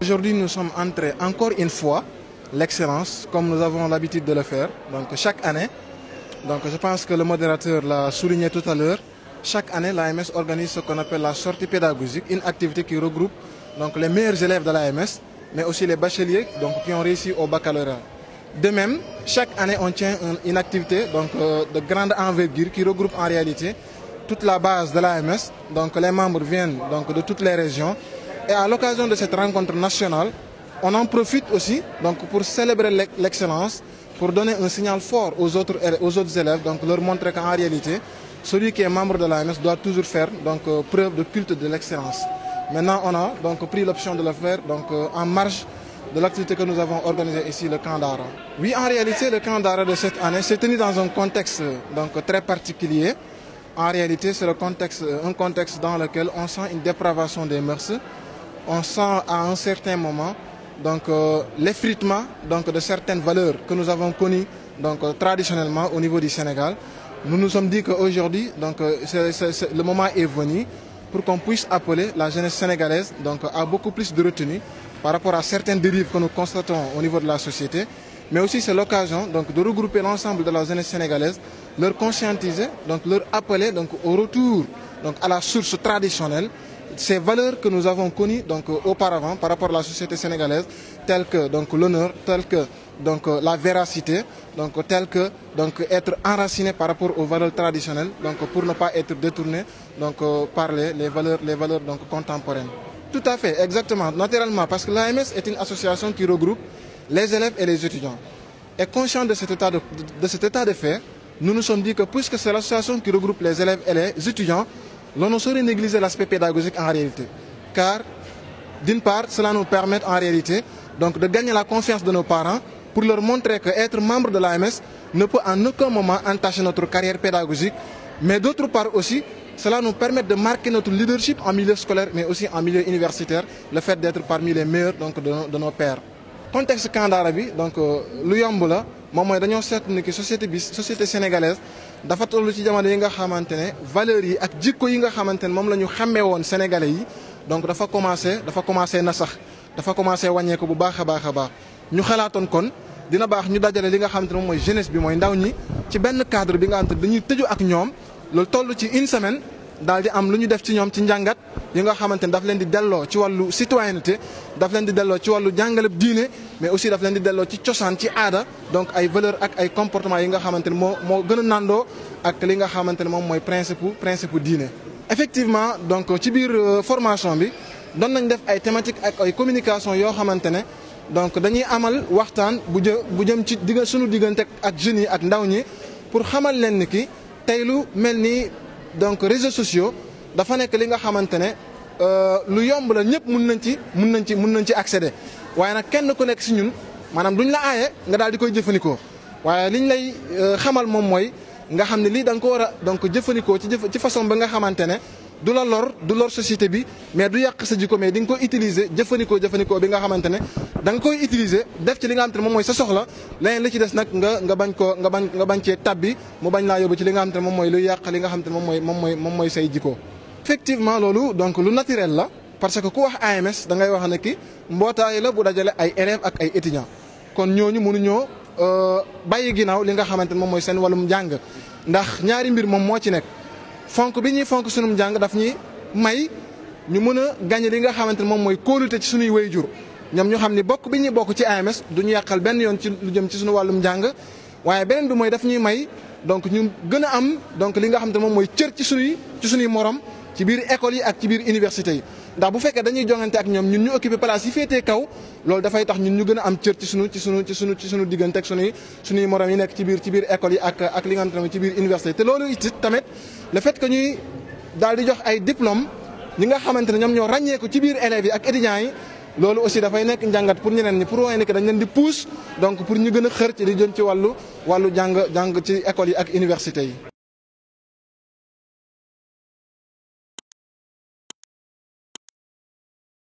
Aujourd'hui, nous sommes entrés encore une fois l'excellence, comme nous avons l'habitude de le faire, donc chaque année. Donc je pense que le modérateur l'a souligné tout à l'heure. Chaque année, l'AMS organise ce qu'on appelle la sortie pédagogique, une activité qui regroupe donc les meilleurs élèves de l'AMS, mais aussi les bacheliers donc, qui ont réussi au baccalauréat. De même, chaque année, on tient une activité donc, de grande envergure qui regroupe en réalité toute la base de l'AMS. Donc les membres viennent donc, de toutes les régions. Et à l'occasion de cette rencontre nationale, on en profite aussi donc, pour célébrer l'excellence, pour donner un signal fort aux autres élèves, donc leur montrer qu'en réalité, celui qui est membre de l'AMS doit toujours faire donc, preuve de culte de l'excellence. Maintenant, on a donc, pris l'option de le faire donc, en marge de l'activité que nous avons organisée ici, le camp d'Ara. Oui, en réalité, le camp d'Ara de cette année s'est tenu dans un contexte donc, très particulier. En réalité, c'est un contexte dans lequel on sent une dépravation des mœurs. On sent à un certain moment l'effritement de certaines valeurs que nous avons connues traditionnellement au niveau du Sénégal. Nous nous sommes dit qu'aujourd'hui, le moment est venu pour qu'on puisse appeler la jeunesse sénégalaise à beaucoup plus de retenue par rapport à certaines dérives que nous constatons au niveau de la société. Mais aussi c'est l'occasion de regrouper l'ensemble de la jeunesse sénégalaise, leur conscientiser, leur appeler au retour à la source traditionnelle, ces valeurs que nous avons connues auparavant par rapport à la société sénégalaise, telles que l'honneur, telles que la véracité, telles que être enraciné par rapport aux valeurs traditionnelles, pour ne pas être détourné par les valeurs contemporaines. Tout à fait, exactement, naturellement, parce que l'AMS est une association qui regroupe les élèves et les étudiants. Et conscient de cet état de fait, nous nous sommes dit que puisque c'est l'association qui regroupe les élèves et les étudiants, l'on ne saurait négliger l'aspect pédagogique en réalité. Car, d'une part, cela nous permet en réalité de gagner la confiance de nos parents pour leur montrer qu'être membre de l'AMS ne peut en aucun moment entacher notre carrière pédagogique. Mais d'autre part aussi, cela nous permet de marquer notre leadership en milieu scolaire, mais aussi en milieu universitaire, le fait d'être parmi les meilleurs de nos pairs. Contexte camp d'Ara bi donc lu yomb la moom mooy dañoo seetlu ni ki société sénégalaise dafa toll ci jamono yi nga xamante ne valeurs yi ak jikko yi nga xamante ne moom la ñu xàmmee woon sénégalais yi donc dafa commencé na sax dafa commencé wàññeeku bu baax a baax ñu xalaatoon kon dina baax ñu dajale li nga xamante ne moom mooy jeunesse bi mooy ndaw ñi ci benn cadre bi nga xamante ne dañuy tëju ak ñoom loolu toll ci une semaine daal di am lu ñu def ci ñoom ci njàngat yi nga xamante ne daf leen di delloo ci wàllu citoyenneté daf leen di delloo ci wàllu jàngaleb diine mais aussi daf leen di delloo ci cosaan ci aada donc ay valeurs ak ay comportements yi nga xamante ne moo gën a nandoo ak li nga xamante ne moom mooy principe diine. Effectivement donc ci biir formation bi doon nañ def ay thématiques ak ay communication yoo xamante ne donc dañuy amal waxtaan bu jëm ci suñu diggante ak jeunes yi ak ndaw ñi pour xamal leen ni ki tey lu mel ni donc réseaux sociaux dafa nekk li nga xamante ne lu yomb la ñëpp mën nañ ci accéder waaye nag kenn ku nekk si ñun maanaam duñ la aaye nga daal di koy jëfandikoo waaye liñ lay xamal moom mooy nga xam ne lii da nga ko war a donc jëfandikoo ci façon ba nga xamante ne du lor société bi mais du yàq sa jikko mais di nga ko utiliser jëfandikoo bi nga xamante ne da nga koy utiliser def ci li nga xamante ne moom mooy sa soxla leneen li ci des nag nga bañ cee tabbi mu bañ laa yóbbu ci li nga xamante ne moom mooy luy yàq li nga xamante ne moom mooy say jikko. Effectivement loolu donc lu naturel la parce que ku wax AMS da ngay wax ne ki mbootaay la bu dajale ay élèves ak ay étudiants kon ñooñu mënuñoo bàyyi ginnaaw li nga xamante ne moom mooy seen wàllum njàng ndax ñaari mbir moom moo ci nekk. fonk bi ñuy fonk sunum njàng daf ñuy may ñu mën a gagné li nga xamante ne moom mooy kóolute ci sunuy waajur ñoom ñu xam ni bokk bi ñuy bokk ci AMS du ñu yàqal benn yoon ci lu jëm ci sunu wàllum njàng waaye beneen bi mooy daf ñuy may donc ñu gën a am donc li nga xamante ne moom mooy cër ci sunuy morom ci biir école yi ak ci biir université yi ndax bu fekkee dañuy jongante ak ñoom ñun ñu occupé place yi féetee kaw loolu dafay tax ñun ñu gën a am cër ci sunu diggante ak sunuy morom yi nekk ci biir école yi ak li nga xamante ne ci biir université te loolu it tamit le fait que ñuy daal di jox ay diplôme ñi nga xamante ne ñoom ñoo ràññeeku ci biir élèves yi ak étudiants yi loolu aussi dafay nekk njàngat pour ñeneen ñi pour wane ni que dañ leen di pousse donc pour ñu gën a xër ci li jëm ci wàllu jàng ci école yi ak université yi.